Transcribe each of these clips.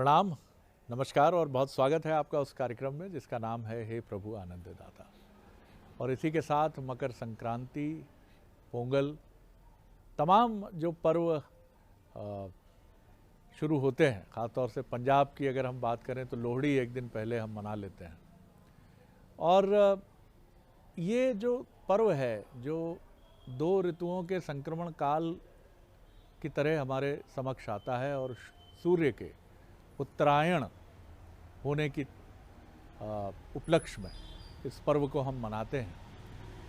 प्रणाम, नमस्कार और बहुत स्वागत है आपका उस कार्यक्रम में जिसका नाम है हे प्रभु आनंद दाता। और इसी के साथ मकर संक्रांति, पोंगल, तमाम जो पर्व शुरू होते हैं। ख़ासतौर से पंजाब की अगर हम बात करें तो लोहड़ी एक दिन पहले हम मना लेते हैं। और ये जो पर्व है जो दो ऋतुओं के संक्रमण काल की तरह हमारे समक्ष आता है और सूर्य के उत्तरायण होने की उपलक्ष्य में इस पर्व को हम मनाते हैं।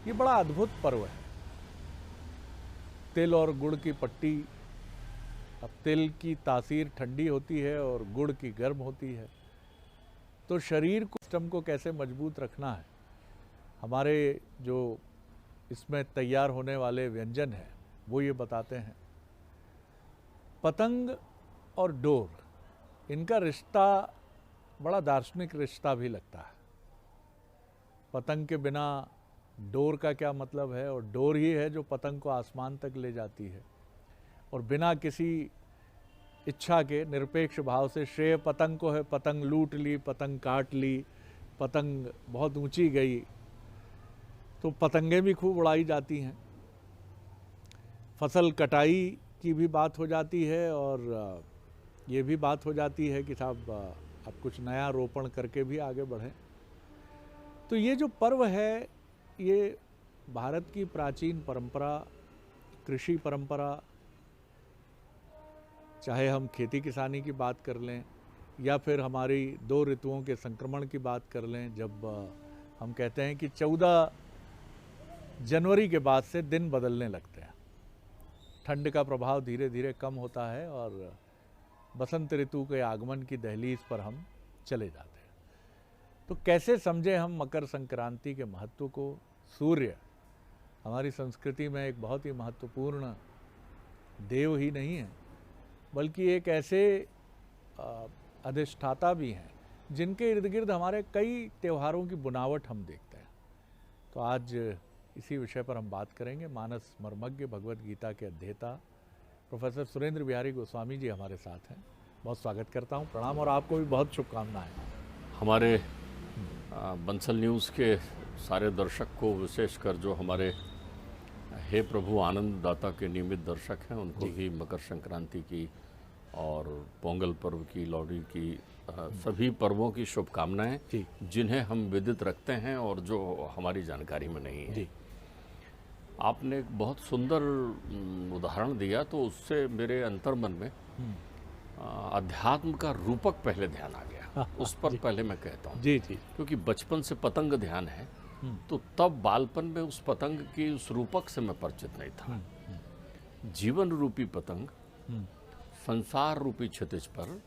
ये बड़ा अद्भुत पर्व है। तिल और गुड़ की पट्टी। अब तिल की तासीर ठंडी होती है और गुड़ की गर्म होती है, तो शरीर को, सिस्टम को कैसे मजबूत रखना है, हमारे जो इसमें तैयार होने वाले व्यंजन हैं वो ये बताते हैं। पतंग और डोर, इनका रिश्ता बड़ा दार्शनिक रिश्ता भी लगता है। पतंग के बिना डोर का क्या मतलब है, और डोर ही है जो पतंग को आसमान तक ले जाती है। और बिना किसी इच्छा के निरपेक्ष भाव से श्रेय पतंग को है। पतंग लूट ली, पतंग काट ली, पतंग बहुत ऊंची गई, तो पतंगें भी खूब उड़ाई जाती हैं। फसल कटाई की भी बात हो जाती है और ये भी बात हो जाती है कि साहब अब कुछ नया रोपण करके भी आगे बढ़ें। तो ये जो पर्व है ये भारत की प्राचीन परंपरा, कृषि परंपरा, चाहे हम खेती किसानी की बात कर लें या फिर हमारी दो ऋतुओं के संक्रमण की बात कर लें। जब हम कहते हैं कि 14 जनवरी के बाद से दिन बदलने लगते हैं, ठंड का प्रभाव धीरे धीरे कम होता है और बसंत ऋतु के आगमन की दहलीज पर हम चले जाते हैं। तो कैसे समझे हम मकर संक्रांति के महत्व को। सूर्य हमारी संस्कृति में एक बहुत ही महत्वपूर्ण देव ही नहीं है, बल्कि एक ऐसे अधिष्ठाता भी हैं जिनके इर्द गिर्द हमारे कई त्योहारों की बुनावट हम देखते हैं। तो आज इसी विषय पर हम बात करेंगे। मानस मर्मज्ञ, भगवत गीता के अध्येता प्रोफेसर सुरेंद्र बिहारी गोस्वामी जी हमारे साथ हैं। बहुत स्वागत करता हूं, प्रणाम, और आपको भी बहुत शुभकामनाएं। हमारे बंसल न्यूज़ के सारे दर्शक को, विशेषकर जो हमारे हे प्रभु आनंद दाता के नियमित दर्शक हैं, उनको भी मकर संक्रांति की और पोंगल पर्व की, लोहड़ी की, सभी पर्वों की शुभकामनाएं, जिन्हें हम विदित रखते हैं और जो हमारी जानकारी में नहीं है। आपने एक बहुत सुंदर उदाहरण दिया, तो उससे मेरे अंतर्मन में अध्यात्म का रूपक पहले ध्यान आ गया। उस पर पहले मैं कहता हूँ जी, क्योंकि बचपन से पतंग ध्यान है, तो तब बालपन में उस पतंग की उस रूपक से मैं परिचित नहीं था। जीवन रूपी पतंग संसार रूपी क्षितिज पर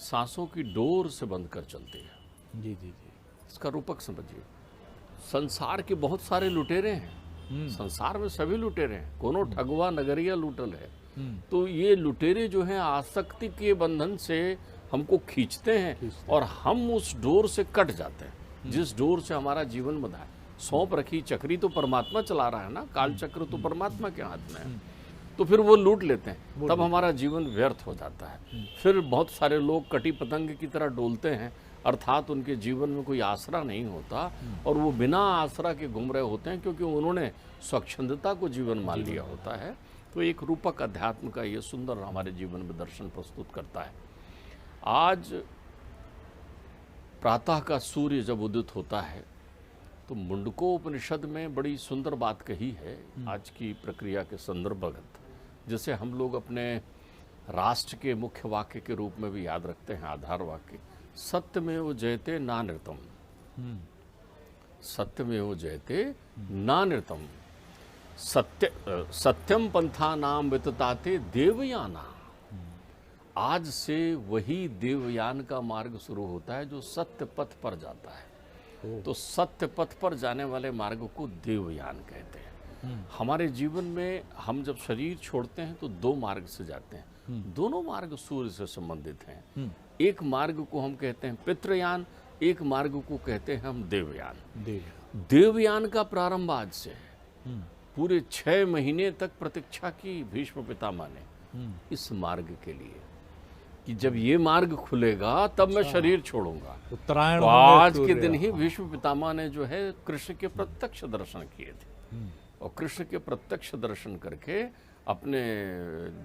सांसों की डोर से बंधकर चलती है। जी जी जी। इसका रूपक समझिए। संसार के बहुत सारे लुटेरे हैं, संसार में सभी लुटेरे हैं, कोनो ठगवा नगरिया लूटल है। तो ये लुटेरे जो हैं आसक्ति के बंधन से हमको खींचते हैं और हम उस डोर से कट जाते हैं, जिस डोर से हमारा जीवन बंधा है। सौंप रखी चक्री तो परमात्मा चला रहा है ना, काल चक्र तो परमात्मा के हाथ में है। तो फिर वो लूट लेते हैं, तब हमारा जीवन व्यर्थ हो जाता है। फिर बहुत सारे लोग कटी पतंग की तरह डोलते हैं, अर्थात उनके जीवन में कोई आसरा नहीं होता और वो बिना आसरा के घूम रहे होते हैं, क्योंकि उन्होंने स्वच्छंदता को जीवन मान लिया होता है। तो एक रूपक अध्यात्म का ये सुंदर हमारे जीवन में दर्शन प्रस्तुत करता है। आज प्रातः का सूर्य जब उदित होता है तो मुंडकोपनिषद में बड़ी सुंदर बात कही है आज की प्रक्रिया के संदर्भगत, जिसे हम लोग अपने राष्ट्र के मुख्य वाक्य के रूप में भी याद रखते हैं, आधार वाक्य। सत्यमेव जयते नानृतम, सत्यमेव जयते नानृतम, सत्यम पंथा नाम वितताते देवयाना। आज से वही देवयान का मार्ग शुरू होता है जो सत्य पथ पर जाता है। तो सत्य पथ पर जाने वाले मार्ग को देवयान कहते हैं। हमारे जीवन में हम जब शरीर छोड़ते हैं तो दो मार्ग से जाते हैं, दोनों मार्ग सूर्य से संबंधित हैं। एक मार्ग को हम कहते हैं पितृयान, एक मार्ग को कहते हैं हम देवयान। देवयान का प्रारंभ आज से है। पूरे 6 महीने तक प्रतीक्षा की भीष्म पितामह ने इस मार्ग के लिए। कि जब ये मार्ग खुलेगा तब मैं शरीर छोड़ूंगा। उत्तरायण तो होने आज के सूर्य। दिन ही भीष्म पितामह ने जो है कृष्ण के प्रत्यक्ष दर्शन किए थे, और कृष्ण के प्रत्यक्ष दर्शन करके अपने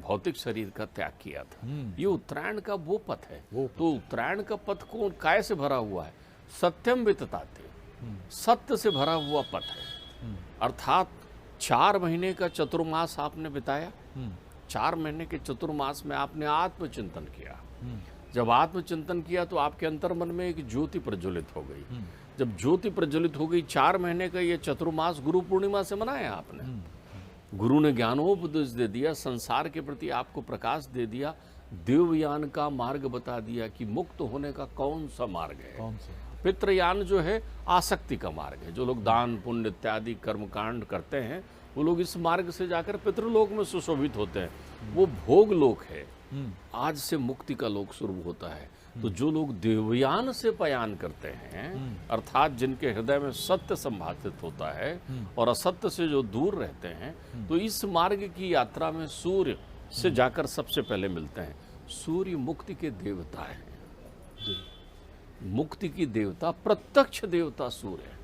भौतिक शरीर का त्याग किया था। ये उत्तरायण का वो पथ है। तो उत्तरायण का पथ कौन काय से भरा हुआ है? सत्यम वितताते, सत्य से भरा हुआ पथ है। अर्थात 4 महीने का चतुर्मास आपने बिताया, 4 महीने के चतुर्मास में आपने आत्मचिंतन किया। जब आत्मचिंतन किया तो आपके अंतर्मन में एक ज्योति प्रज्वलित हो गई। जब ज्योति प्रज्वलित हो गई, 4 महीने का ये चतुर्मास गुरु पूर्णिमा से मनाया आपने। गुरु ने ज्ञानोपदेश दे दिया, संसार के प्रति आपको प्रकाश दे दिया, देवयान का मार्ग बता दिया कि मुक्त होने का कौन सा मार्ग है। कौन सा? पितृयान जो है आसक्ति का मार्ग है। जो लोग दान पुण्य इत्यादि कर्मकांड करते हैं वो लोग इस मार्ग से जाकर पितृलोक में सुशोभित होते हैं। वो भोग लोक है। आज से मुक्ति का लोक शुरू होता है। तो जो लोग देवयान से पयान करते हैं, अर्थात जिनके हृदय में सत्य संभाषित होता है और असत्य से जो दूर रहते हैं, तो इस मार्ग की यात्रा में सूर्य से जाकर सबसे पहले मिलते हैं। सूर्य मुक्ति के देवता है। मुक्ति की देवता, प्रत्यक्ष देवता सूर्य है।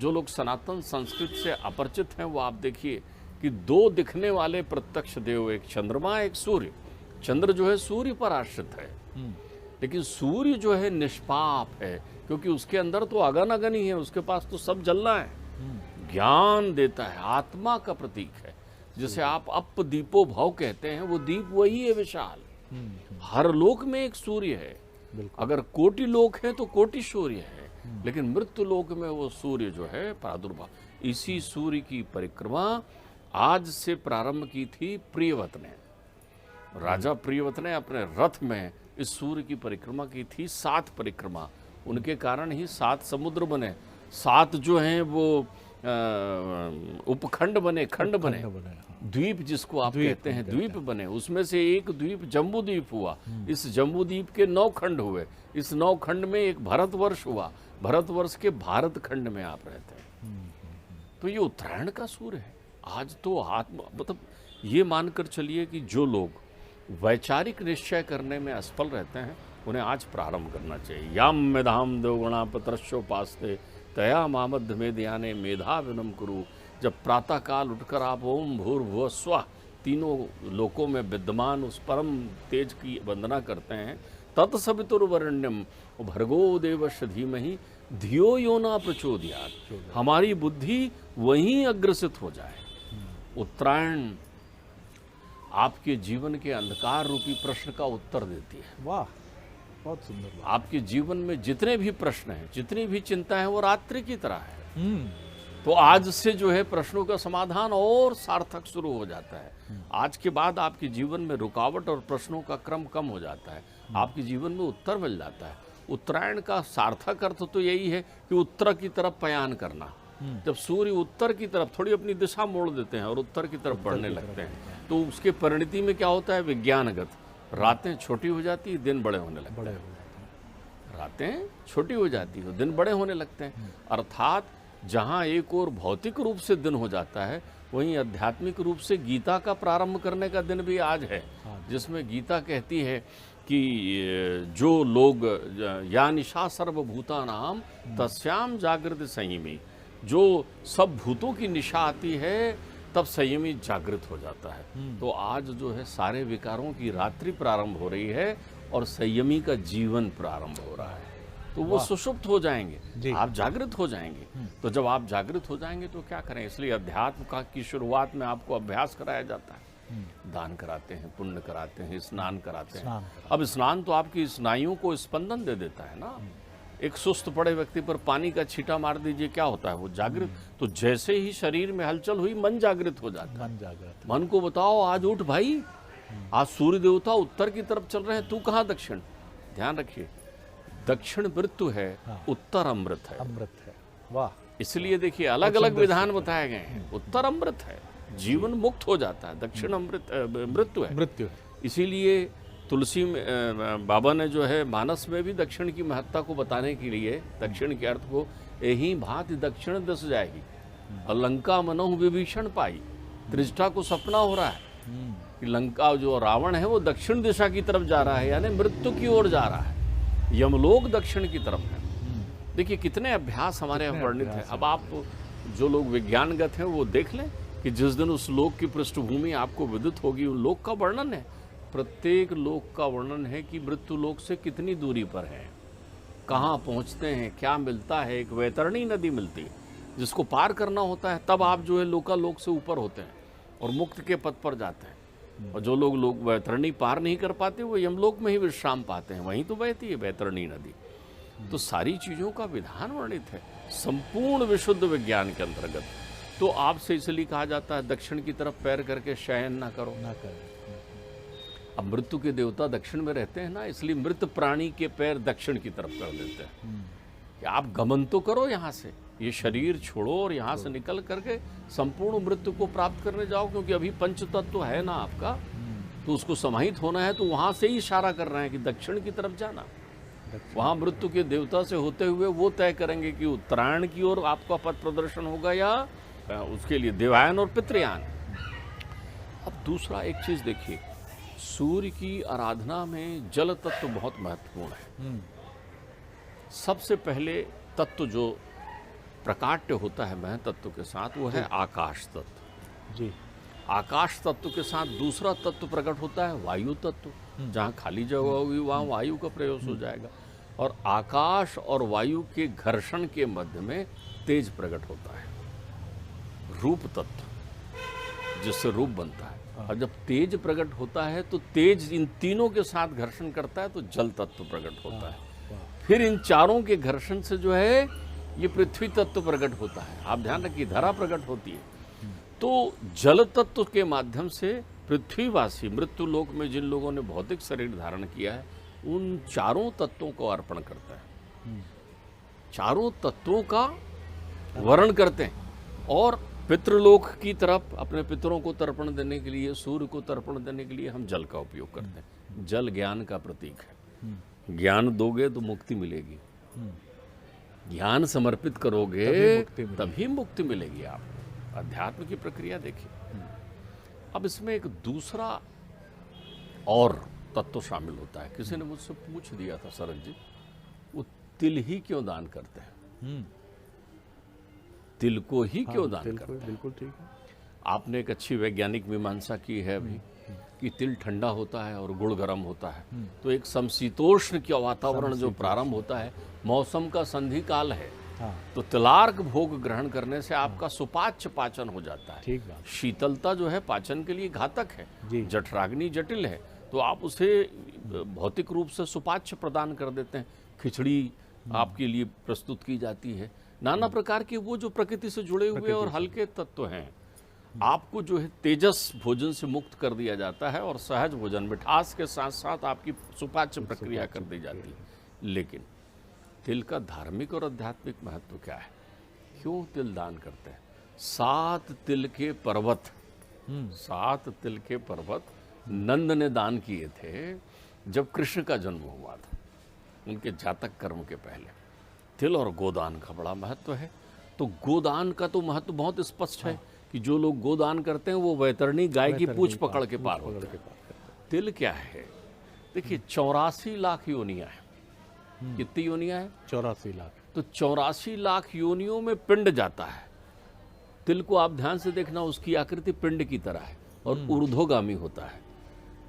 जो लोग सनातन संस्कृत से अपरिचित हैं वो आप देखिए कि 2 दिखने वाले प्रत्यक्ष देव, एक चंद्रमा एक सूर्य। चंद्र जो है सूर्य पर आश्रित है, लेकिन सूर्य जो है निष्पाप है, क्योंकि उसके अंदर तो अगन अगन ही है, उसके पास तो सब जलना है। ज्ञान देता है, आत्मा का प्रतीक है। जिसे आप अप दीपो भव कहते हैं, वो दीप वही है विशाल। हर लोक में एक सूर्य है। अगर कोटि लोक है तो कोटि सूर्य है, लेकिन मृत्यु लोक में वो सूर्य जो है प्रादुर्भाव। इसी सूर्य की परिक्रमा आज से प्रारंभ की थी प्रियव्रत ने। राजा प्रियव्रत ने अपने रथ में इस सूर्य की परिक्रमा की थी, 7 परिक्रमा। उनके कारण ही 7 समुद्र बने, 7 जो हैं वो उपखंड बने, खंड बने, द्वीप जिसको आप कहते हैं, द्वीप बने। उसमें से एक द्वीप जम्बू द्वीप हुआ। इस जम्बू द्वीप के 9 खंड हुए। इस 9 खंड में एक भारतवर्ष हुआ। भारतवर्ष के भारत खंड में आप रहते हैं। तो ये उत्तरायण का सूर्य है। आज तो मतलब ये मानकर चलिए कि जो लोग वैचारिक निश्चय करने में असफल रहते हैं, उन्हें आज प्रारंभ करना चाहिए। याम मेधाम देवगुणा पत्रश्योपास्ते तया मामध्य मेध्याने मेधा विनम कुरु। जब प्रातः काल उठकर आप ओम भूर्भुवः स्वः तीनों लोकों में विद्यमान उस परम तेज की वंदना करते हैं, तत्सवितुर्वरेण्यम भर्गो देवस्य धीमहि धियो यो न प्रचोदयात्, हमारी बुद्धि वहीं अग्रसित हो जाए। उत्तरायण आपके जीवन के अंधकार रूपी प्रश्न का उत्तर देती है। वाह, बहुत सुंदर बात। आपके जीवन में जितने भी प्रश्न हैं, जितनी भी चिंता है, वो रात्रि की तरह है। तो आज से जो है प्रश्नों का समाधान और सार्थक शुरू हो जाता है। आज के बाद आपके जीवन में रुकावट और प्रश्नों का क्रम कम हो जाता है। आपके जीवन में उत्तर मिल जाता है। उत्तरायण का सार्थक अर्थ तो यही है कि उत्तर की तरफ पयान करना। जब सूर्य उत्तर की तरफ थोड़ी अपनी दिशा मोड़ देते हैं और उत्तर की तरफ बढ़ने लगते हैं, तो उसके परिणति में क्या होता है? विज्ञानगत रातें छोटी हो जाती है, दिन बड़े होने लगते हैं। रातें छोटी हो जाती है, दिन बड़े होने लगते हैं। अर्थात जहाँ एक और भौतिक रूप से दिन हो जाता है, वहीं आध्यात्मिक रूप से गीता का प्रारंभ करने का दिन भी आज है, जिसमें गीता कहती है कि जो लोग या निशा सर्वभूतानाम तस्याम जागृत संयमी, जो सब भूतों की निशा आती है तब संयमी जागृत हो जाता है। तो आज जो है सारे विकारों की रात्रि प्रारंभ हो रही है और संयमी का जीवन प्रारंभ हो रहा है। तो वो सुषुप्त हो जाएंगे, आप जागृत हो जाएंगे। तो जब आप जागृत हो जाएंगे तो क्या करें? इसलिए अध्यात्म का की शुरुआत में आपको अभ्यास कराया जाता है। दान कराते हैं, पुण्य कराते हैं, स्नान कराते हैं। अब स्नान तो आपकी स्नायुओं को स्पंदन दे देता है ना। एक सुस्त पड़े व्यक्ति पर पानी का छींटा मार दीजिए, क्या होता है? वो जागृत। तो जैसे ही शरीर में हलचल हुई, मन जागृत हो जाता है। मन को बताओ, आज उठ भाई, आज सूर्य देवता उत्तर की तरफ चल रहे हैं, तू कहाँ दक्षिण? ध्यान रखिए, दक्षिण मृत्यु है, उत्तर अमृत है। अमृत है, वाह। इसलिए देखिए अलग अलग विधान बताए गए हैं। उत्तर अमृत है, जीवन मुक्त हो जाता है। दक्षिण अमृत मृत्यु है, मृत्यु। इसीलिए तुलसी बाबा ने जो है मानस में भी दक्षिण की महत्ता को बताने के लिए दक्षिण के अर्थ को यही भांति दक्षिण दस जाएगी, और लंका मनोह विभीषण पाई। त्रिष्ठा को सपना हो रहा है, कि लंका जो रावण है वो दक्षिण दिशा की तरफ जा रहा है, यानी मृत्यु की ओर जा रहा है। यमलोक दक्षिण की तरफ है। देखिए कितने अभ्यास हमारे यहाँ वर्णित है। अब आप जो लोग विज्ञानगत हैं वो देख लें कि जिस दिन उस लोक की पृष्ठभूमि आपको विदित होगी, उन लोक का वर्णन है। प्रत्येक लोक का वर्णन है कि मृत्यु लोक से कितनी दूरी पर है, कहाँ पहुँचते हैं, क्या मिलता है। एक वैतरणी नदी मिलती है जिसको पार करना होता है, तब आप जो है लोकालोक से ऊपर होते हैं और मुक्त के पद पर जाते हैं। और जो लोग वैतरणी पार नहीं कर पाते वो यमलोक में ही विश्राम पाते हैं, वहीं तो बहती है वैतरणी नदी। तो सारी चीज़ों का विधान वर्णित है संपूर्ण विशुद्ध विज्ञान के अंतर्गत। तो आपसे इसलिए कहा जाता है दक्षिण की तरफ पैर करके शयन ना करो। अब मृत्यु के देवता दक्षिण में रहते हैं ना, इसलिए मृत प्राणी के पैर दक्षिण की तरफ कर देते हैं कि आप गमन तो करो यहाँ से, ये शरीर छोड़ो और यहाँ से निकल करके संपूर्ण मृत्यु को प्राप्त करने जाओ, क्योंकि अभी पंच तत्व है ना आपका, तो उसको समाहित होना है। तो वहाँ से ही इशारा कर रहे हैं कि दक्षिण की तरफ जाना। वहाँ मृत्यु के देवता से होते हुए वो तय करेंगे कि उत्तरायण की ओर आपका पथ प्रदर्शन होगा या उसके लिए देवायन और पितृयान। अब दूसरा एक चीज़ देखिए, सूर्य की आराधना में जल तत्व बहुत महत्वपूर्ण है। सबसे पहले तत्व जो प्रकाट्य होता है मह तत्व के साथ वो है आकाश तत्व जी। आकाश तत्व के साथ दूसरा तत्व प्रकट होता है वायु तत्व। जहाँ खाली जगह होगी वहाँ वायु का प्रयोग हो जाएगा। और आकाश और वायु के घर्षण के मध्य में तेज प्रकट होता है, रूप तत्व, जिससे रूप बनता है। और जब तेज प्रकट होता है तो तेज इन तीनों के साथ घर्षण करता है तो जल तत्व प्रकट होता है। फिर इन चारों के घर्षण से जो है ये पृथ्वी तत्व प्रकट होता है। आप ध्यान रखिए, धरा प्रकट होती है। तो जल तत्व के माध्यम से पृथ्वीवासी मृत्यु लोक में जिन लोगों ने भौतिक शरीर धारण किया है उन चारों तत्वों को अर्पण करता है, चारों तत्वों का वर्ण करते हैं। और पितृलोक की तरफ अपने पितरों को तर्पण देने के लिए, सूर्य को तर्पण देने के लिए हम जल का उपयोग करते हैं। जल ज्ञान का प्रतीक है। ज्ञान दोगे तो मुक्ति मिलेगी, ज्ञान समर्पित करोगे तभी मुक्ति मिलेगी। आप अध्यात्म की प्रक्रिया देखिए। अब इसमें एक दूसरा और तत्व शामिल होता है। किसी ने मुझसे पूछ दिया था, शरद जी वो तिल ही क्यों दान करते हैं, तिल को ही क्यों दान करते हैं? बिल्कुल ठीक है। आपने एक अच्छी वैज्ञानिक मीमांसा की है अभी कि तिल ठंडा होता है और गुड़ गर्म होता है, तो एक समशीतोष्ण का वातावरण जो प्रारंभ होता है, मौसम का संधि काल है। तो तिलार्क भोग ग्रहण करने से आपका सुपाच्य पाचन हो जाता है। ठीक बात। शीतलता जो है पाचन के लिए घातक है, जठराग्नि जटिल है, तो आप उसे भौतिक रूप से सुपाच्य प्रदान कर देते हैं। खिचड़ी आपके लिए प्रस्तुत की जाती है। नाना प्रकार के वो जो प्रकृति से जुड़े हुए और हल्के तत्व हैं, आपको जो है तेजस भोजन से मुक्त कर दिया जाता है और सहज भोजन मिठास के साथ साथ आपकी सुपाच्य प्रक्रिया कर दी जाती है। लेकिन तिल का धार्मिक और आध्यात्मिक महत्व क्या है, क्यों तिल दान करते हैं? 7 तिल के पर्वत, 7 तिल के पर्वत नंद ने दान किए थे जब कृष्ण का जन्म हुआ था, उनके जातक कर्म के पहले। तिल और गोदान का बड़ा महत्व है। तो गोदान का तो महत्व बहुत स्पष्ट है कि जो लोग गोदान करते हैं वो वैतरणी गाय की पूंछ पकड़ के पार होते हैं। तिल क्या है? देखिए 84 लाख योनियां हैं। कितनी योनियां हैं? 84 लाख। तो 84 लाख योनियों में पिंड जाता है। तिल को आप ध्यान से देखना, उसकी आकृति पिंड की तरह है और ऊर्ध्वगामी होता है।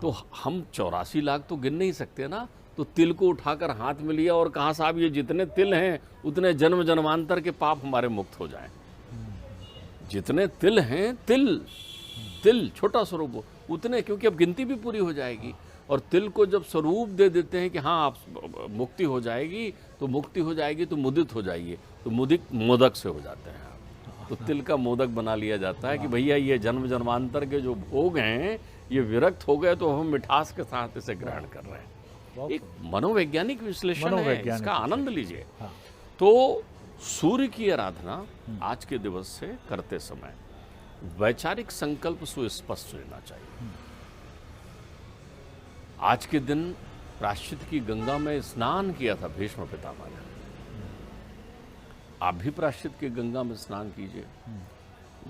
तो हम 84 लाख तो गिन नहीं सकते ना। तो तिल को उठाकर हाथ में लिया और कहा साहब ये जितने तिल हैं उतने जन्म जन्मांतर के पाप हमारे मुक्त हो जाएं। जितने तिल हैं, तिल छोटा स्वरूप उतने, क्योंकि अब गिनती भी पूरी हो जाएगी। और तिल को जब स्वरूप दे देते हैं कि हाँ आप मुक्ति हो जाएगी, तो मुक्ति हो जाएगी तो मुदित हो जाइए, तो मुदित मोदक से हो जाते हैं आप। तो तिल का मोदक बना लिया जाता है कि भैया ये जन्म जन्मांतर के जो भोग हैं ये विरक्त हो गए, तो हम मिठास के साथ इसे ग्रहण कर रहे हैं। एक मनोवैज्ञानिक विश्लेषण है, इसका आनंद लीजिए। तो सूर्य की आराधना आज के दिवस से करते समय वैचारिक संकल्प सुस्पष्ट रहना चाहिए। आज के दिन प्रायश्चित की गंगा में स्नान किया था भीष्म पितामह ने। आप भी प्रायश्चित की गंगा में स्नान कीजिए।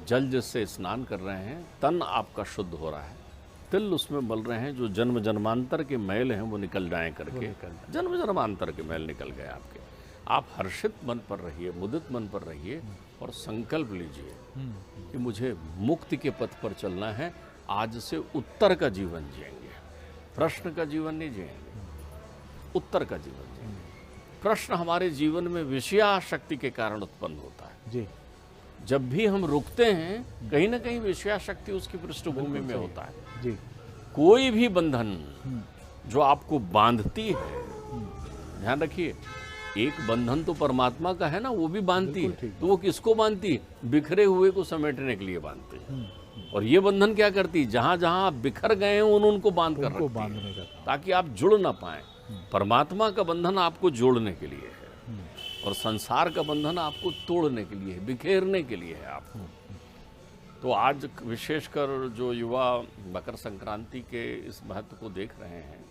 जल जिससे स्नान कर रहे हैं, तन आपका शुद्ध हो रहा है, तिल उसमें मल रहे हैं, जो जन्म जन्मांतर के मैल हैं वो निकल जाएं करके। जन्म जन्मांतर के मैल निकल गए आपके। आप हर्षित मन पर रहिए, मुदित मन पर रहिए और संकल्प लीजिए कि मुझे मुक्ति के पथ पर चलना है। आज से उत्तर का जीवन जिएंगे, प्रश्न का जीवन नहीं जिएंगे, उत्तर का जीवन जिएंगे। प्रश्न हमारे जीवन में विषयाशक्ति के कारण उत्पन्न होता है जी। जब भी हम रुकते हैं कहीं ना कहीं विषयाशक्ति उसकी पृष्ठभूमि में होता है जी। कोई भी बंधन जो आपको बांधती है, ध्यान रखिए, एक बंधन तो परमात्मा का है ना, वो भी बांधती है। तो वो किसको बांधती है? बिखरे हुए को समेटने के लिए बांधती है। और ये बंधन क्या करती है? जहां जहां आप बिखर गए हैं उनको बांध कर रखती है, ताकि आप जुड़ ना पाए। परमात्मा का बंधन आपको जोड़ने के लिए है और संसार का बंधन आपको तोड़ने के लिए है, बिखेरने के लिए है आपको। तो आज विशेषकर जो युवा मकर संक्रांति के इस महत्व को देख रहे हैं,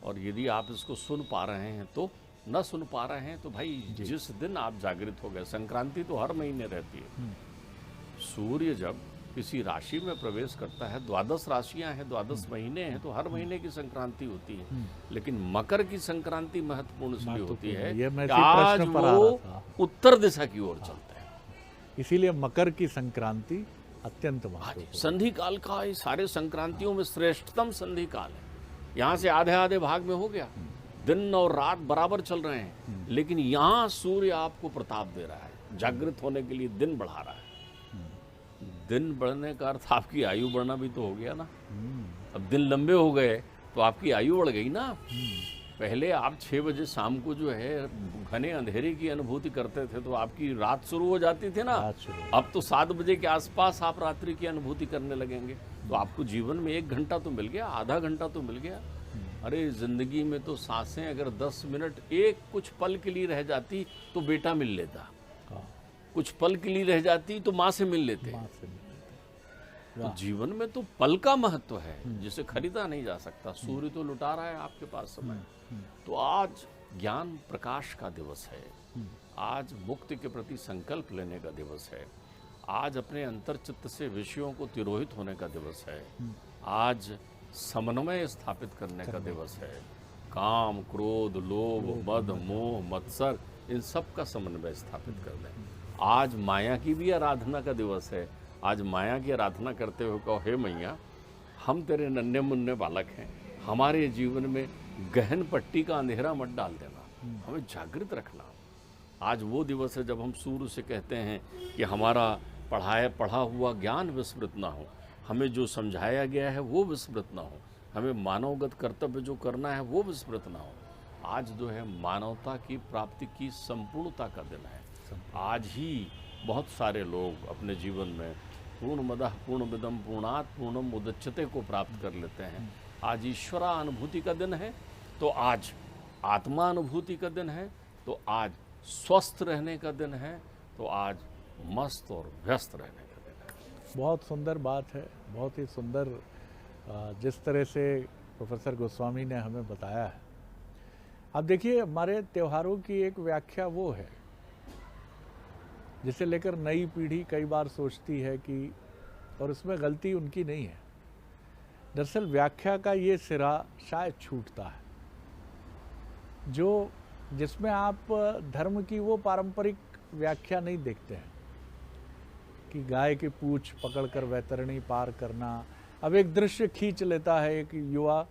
और यदि आप इसको सुन पा रहे हैं तो, न सुन पा रहे हैं तो भाई जिस दिन आप जागृत हो गए, संक्रांति तो हर महीने रहती है। सूर्य जब किसी राशि में प्रवेश करता है, 12 राशियां हैं, 12 महीने हैं, तो हर महीने की संक्रांति होती है। लेकिन मकर की संक्रांति महत्वपूर्ण इसलिए होती है कि आज वो उत्तर दिशा की ओर चलते हैं, इसीलिए मकर की संक्रांति अत्यंत महत्वपूर्ण। संधि काल का ये सारे संक्रांतियों में श्रेष्ठतम संधि काल है। यहाँ से आधे आधे भाग में हो गया, दिन और रात बराबर चल रहे हैं, लेकिन यहाँ सूर्य आपको प्रताप दे रहा है, जागृत होने के लिए दिन बढ़ा रहा है। दिन बढ़ने का अर्थ आपकी आयु बढ़ना भी तो हो गया ना। अब दिन लंबे हो गए तो आपकी आयु बढ़ गई ना। पहले आप 6 बजे शाम को जो है घने अंधेरे की अनुभूति करते थे तो आपकी रात शुरू हो जाती थी ना। अब तो 7 बजे के आसपास आप रात्रि की अनुभूति करने लगेंगे। तो आपको जीवन में 1 घंटा तो मिल गया, आधा घंटा तो मिल गया। अरे जिंदगी में तो सांसें अगर 10 मिनट एक कुछ पल के लिए रह जाती तो बेटा मिल लेता, कुछ पल के लिए रह जाती तो माँ से मिल लेते। तो जीवन में तो पल का महत्व है जिसे खरीदा नहीं जा सकता। सूर्य तो लुटा रहा है आपके पास समय। तो आज ज्ञान प्रकाश का दिवस है, आज मुक्ति के प्रति संकल्प लेने का दिवस है, आज अपने अंतर्चित्त से विषयों को तिरोहित होने का दिवस है, आज समन्वय स्थापित करने का दिवस है। काम, क्रोध, लोभ, मद, मोह, मत्सर, इन सब का समन्वय स्थापित कर लें। आज माया की भी आराधना का दिवस है। आज माया की आराधना करते हुए कहो, हे मैया, हम तेरे नन्हे मुन्ने बालक हैं, हमारे जीवन में गहन पट्टी का अंधेरा मत डाल देना, हमें जागृत रखना। आज वो दिवस है जब हम सूर्य से कहते हैं कि हमारा पढ़ा हुआ ज्ञान विस्मृत ना हो, हमें जो समझाया गया है वो विस्मृत ना हो, हमें मानवगत कर्तव्य जो करना है वो विस्मृत ना हो। आज जो है मानवता की प्राप्ति की संपूर्णता का दिन है। आज ही बहुत सारे लोग अपने जीवन में पूर्णमदः पूर्णमिदं पूर्णात् पूर्णम उदच्यते को प्राप्त कर लेते हैं। आज ईश्वरा अनुभूति का दिन है, तो आज आत्मा अनुभूति का दिन है, तो आज स्वस्थ रहने का दिन है, तो आज मस्त और व्यस्त रहने का दिन है। बहुत सुंदर बात है, बहुत ही सुंदर जिस तरह से प्रोफेसर गोस्वामी ने हमें बताया है। अब देखिए, हमारे त्योहारों की एक व्याख्या वो है जिसे लेकर नई पीढ़ी कई बार सोचती है कि, और उसमें गलती उनकी नहीं है, दरअसल व्याख्या का ये सिरा शायद छूटता है, जो जिसमें आप धर्म की वो पारंपरिक व्याख्या नहीं देखते हैं कि गाय की पूंछ पकड़कर वैतरणी पार करना। अब एक दृश्य खींच लेता है एक युवा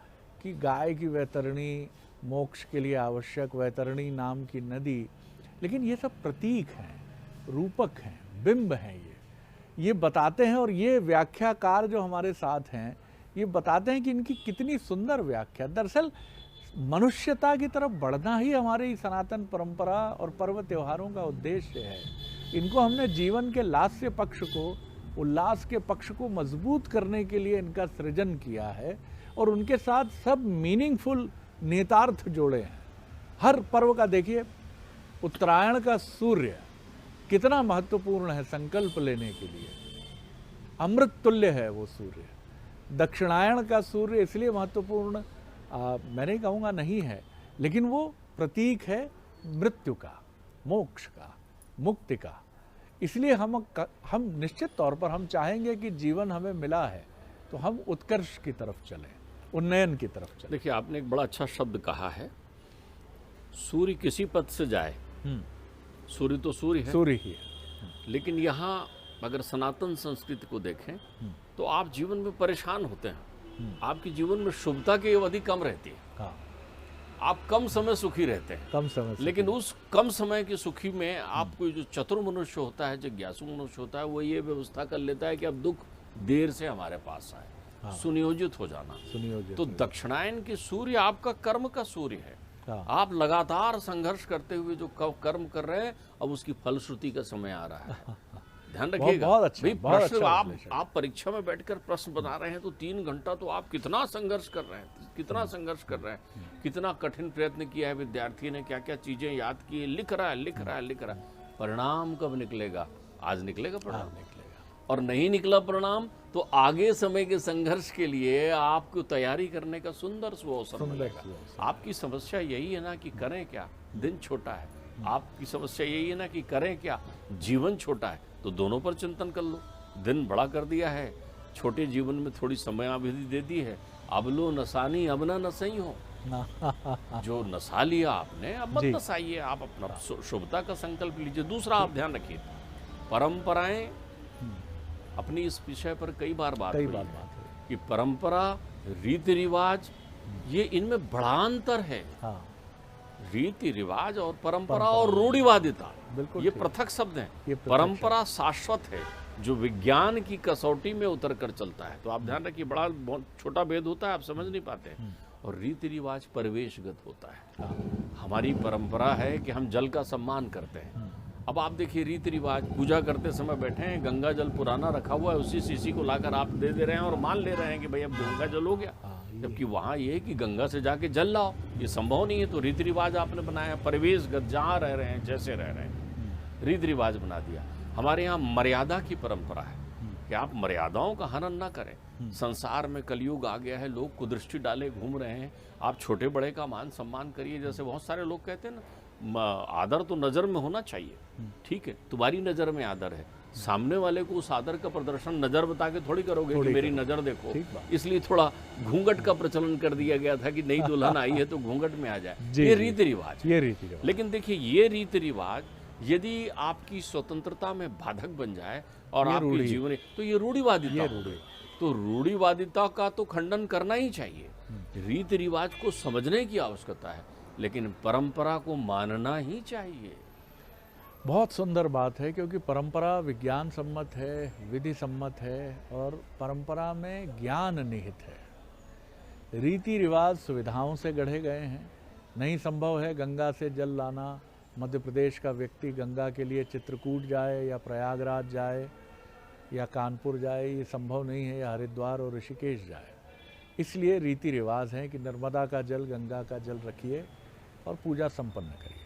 कि गाय की वैतरणी मोक्ष के लिए आवश्यक, वैतरणी नाम की नदी, लेकिन ये सब प्रतीक हैं, रूपक हैं, बिंब हैं। ये बताते हैं, और ये व्याख्याकार जो हमारे साथ हैं ये बताते हैं कि इनकी कितनी सुंदर व्याख्या। दरअसल मनुष्यता की तरफ बढ़ना ही हमारी सनातन परंपरा और पर्व त्योहारों का उद्देश्य है। इनको हमने जीवन के लास्य पक्ष को, उल्लास के पक्ष को मजबूत करने के लिए इनका सृजन किया है, और उनके साथ सब मीनिंगफुल नेतार्थ जोड़े हैं। हर पर्व का देखिए, उत्तरायण का सूर्य कितना महत्वपूर्ण है संकल्प लेने के लिए, अमृत तुल्य है वो सूर्य। दक्षिणायण का सूर्य इसलिए महत्वपूर्ण मैं नहीं कहूँगा नहीं है, लेकिन वो प्रतीक है मृत्यु का, मोक्ष का, मुक्ति का। इसलिए हम निश्चित तौर पर हम चाहेंगे कि जीवन हमें मिला है तो हम उत्कर्ष की तरफ चलें, उन्नयन की तरफ चलें। देखिए, आपने एक बड़ा अच्छा शब्द कहा है, सूर्य किसी पथ से जाए, सूर्य तो सूर्य है, सूर्य ही है। लेकिन यहाँ अगर सनातन संस्कृति को देखें तो आप जीवन में परेशान होते हैं, आपके जीवन में शुभता की अवधि कम रहती है। हाँ, आप कम समय सुखी रहते हैं, कम समय से। लेकिन उस कम समय की सुखी में आपको जो चतुर मनुष्य होता है, जिज्ञासु मनुष्य होता है, वो ये व्यवस्था कर लेता है कि अब दुख देर से हमारे पास आए। हाँ। सुनियोजित हो जाना। सुनियोजित तो हो दक्षिणायन की सूर्य आपका कर्म का सूर्य है। हाँ। आप लगातार संघर्ष करते हुए जो कर्म कर रहे हैं, अब उसकी फलश्रुति का समय आ रहा है। ध्यान रखिएगा। बहुत अच्छा, भाई, बहुत प्रश्न अच्छा विश्लेषण। आप परीक्षा में बैठकर प्रश्न बना रहे हैं तो 3 घंटा तो आप कितना संघर्ष कर रहे हैं, कितना संघर्ष कर रहे हैं, कितना कठिन प्रयत्न किया है विद्यार्थी ने, क्या क्या चीजें याद की है, लिख रहा है। परिणाम कब निकलेगा? आज निकलेगा परिणाम। और नहीं निकला परिणाम तो आगे समय के संघर्ष के लिए आपको तैयारी करने का सुंदर अवसर मिलेगा। आपकी समस्या यही है ना कि करें क्या, दिन छोटा है। आपकी समस्या यही है ना कि करें क्या, जीवन छोटा है। तो दोनों पर चिंतन कर लो। दिन बड़ा कर दिया है, छोटे जीवन में थोड़ी समयावधि दे दी है। अब लो नसानी अब ना नसई हो। जो नशा लिया आपने, अब मत नसाइए। आप अपना शुभता का संकल्प लीजिए। दूसरा, आप ध्यान रखिए, परंपराएं, अपनी इस विषय पर कई बार बात हुई कि परंपरा, रीति रिवाज, ये इनमें बड़ा अंतर है। हाँ। रीति रिवाज और परंपरा और रूढ़िवादिता, बिल्कुल ये पृथक शब्द हैं। ये पृथक परंपरा शाश्वत है, जो विज्ञान की कसौटी में उतर कर चलता है। तो आप ध्यान रखिए, बड़ा बहुत छोटा भेद होता है, आप समझ नहीं पाते। और रीति रिवाज परिवेशगत होता है। हमारी परंपरा है कि हम जल का सम्मान करते हैं। अब आप देखिए, रीति रिवाज, पूजा करते समय बैठे हैं, गंगा जल पुराना रखा हुआ है, उसी शीशी को लाकर आप दे रहे हैं और मान ले रहे हैं कि भाई अब गंगा जल हो गया। जबकि वहाँ ये है कि गंगा से जाके जल लाओ, ये संभव नहीं है। तो रीति रिवाज आपने बनाया, परिवेशगत, जहाँ रह रहे हैं, जैसे रह रहे हैं, रीति रिवाज बना दिया। हमारे यहाँ मर्यादा की परंपरा है कि आप मर्यादाओं का हनन ना करें। संसार में कलयुग आ गया है, लोग कुदृष्टि डाले घूम रहे हैं। आप छोटे बड़े का मान सम्मान करिए। जैसे बहुत सारे लोग कहते हैं ना, आदर तो नज़र में होना चाहिए। ठीक है, तुम्हारी नज़र में आदर है, सामने वाले को उस आदर का प्रदर्शन नज़र बता के थोड़ी करोगे कि मेरी नज़र देखो। इसलिए थोड़ा घूंघट का प्रचलन कर दिया गया था कि नई दुल्हन आई है तो घूंघट में आ जाए। ये रीति रिवाज, ये रीति रिवाज। लेकिन देखिए, ये रीति रिवाज यदि आपकी स्वतंत्रता में बाधक बन जाए और आपके जीवन, तो ये रूढ़िवादिता। तो रूढ़िवादिता का तो खंडन करना ही चाहिए। रीति रिवाज को समझने की आवश्यकता है, लेकिन परंपरा को मानना ही चाहिए। बहुत सुंदर बात है, क्योंकि परंपरा विज्ञान सम्मत है, विधि सम्मत है, और परंपरा में ज्ञान निहित है। रीति रिवाज सुविधाओं से गढ़े गए हैं। नहीं संभव है गंगा से जल लाना। मध्य प्रदेश का व्यक्ति गंगा के लिए चित्रकूट जाए या प्रयागराज जाए या कानपुर जाए, ये संभव नहीं है, या हरिद्वार और ऋषिकेश जाए। इसलिए रीति रिवाज हैं कि नर्मदा का जल, गंगा का जल रखिए और पूजा संपन्न करिए।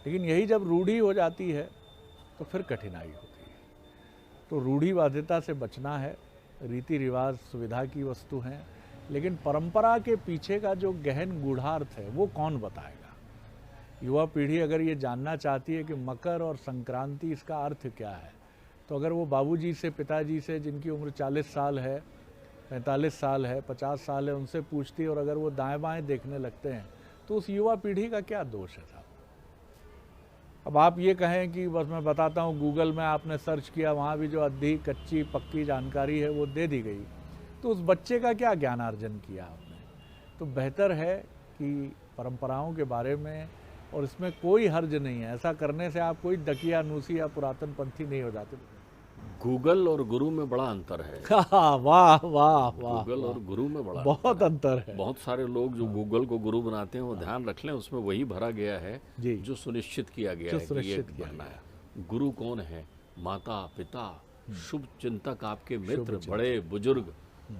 लेकिन यही जब रूढ़ी हो जाती है तो फिर कठिनाई होती है। तो रूढ़िवादिता से बचना है। रीति रिवाज सुविधा की वस्तु हैं, लेकिन परंपरा के पीछे का जो गहन गूढ़ार्थ है वो कौन बताएगा। युवा पीढ़ी अगर ये जानना चाहती है कि मकर और संक्रांति, इसका अर्थ क्या है, तो अगर वो बाबूजी से, पिताजी से, जिनकी उम्र 40 साल है, 45 साल है, 50 साल है, उनसे पूछती, और अगर वो दाएं बाएं देखने लगते हैं, तो उस युवा पीढ़ी का क्या दोष है साहब। अब आप ये कहें कि बस मैं बताता हूँ, गूगल में आपने सर्च किया, वहाँ भी जो अद्धी कच्ची पक्की जानकारी है वो दे दी गई, तो उस बच्चे का क्या ज्ञानार्जन किया आपने। तो बेहतर है कि परंपराओं के बारे में, और इसमें कोई हर्ज नहीं है, ऐसा करने से आप कोई दकियानूसी या पुरातन पंथी नहीं हो जाते। गूगल और गुरु में बड़ा अंतर है। वाह वाह वाह। गूगल और गुरु में बड़ा बहुत अंतर है। बहुत सारे लोग जो गूगल को गुरु बनाते हैं, वो ध्यान रख लें, उसमें वही भरा गया है जो सुनिश्चित किया गया है कि ये बनना है। गुरु कौन है? माता पिता, शुभ चिंतक, आपके मित्र, बड़े बुजुर्ग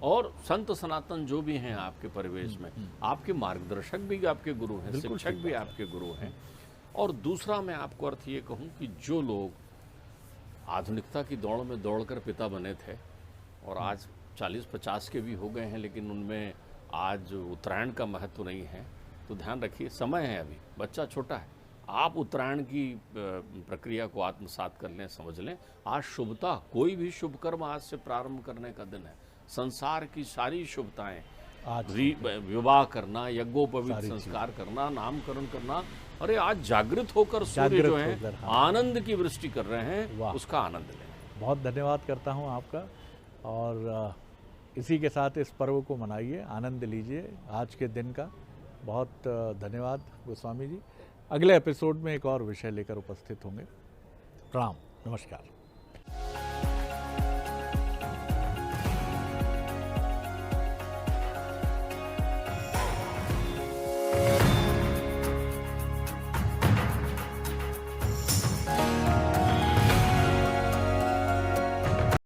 और संत सनातन जो भी हैं आपके परिवेश में, आपके मार्गदर्शक भी आपके गुरु हैं, शिक्षक भी आपके गुरु हैं। और दूसरा मैं आपको अर्थ ये कहूँ कि जो लोग आधुनिकता की दौड़ में दौड़कर पिता बने थे और आज 40-50 के भी हो गए हैं, लेकिन उनमें आज उत्तरायण का महत्व नहीं है, तो ध्यान रखिए, समय है, अभी बच्चा छोटा है, आप उत्तरायण की प्रक्रिया को आत्मसात कर लें, समझ लें। आज शुभता, कोई भी शुभ कर्म आज से प्रारंभ करने का दिन है। संसार की सारी शुभताएं, आज विवाह करना, यज्ञोपवीत सारी संस्कार करना, नामकरण करना, अरे आज जागृत होकर सूर्य जागृत जो है होकर, हाँ। आनंद की वृष्टि कर रहे हैं, वाह। उसका आनंद लें। बहुत धन्यवाद करता हूँ आपका, और इसी के साथ इस पर्व को मनाइए, आनंद लीजिए आज के दिन का। बहुत धन्यवाद गोस्वामी जी। अगले एपिसोड में एक और विषय लेकर उपस्थित होंगे। प्रणाम, नमस्कार।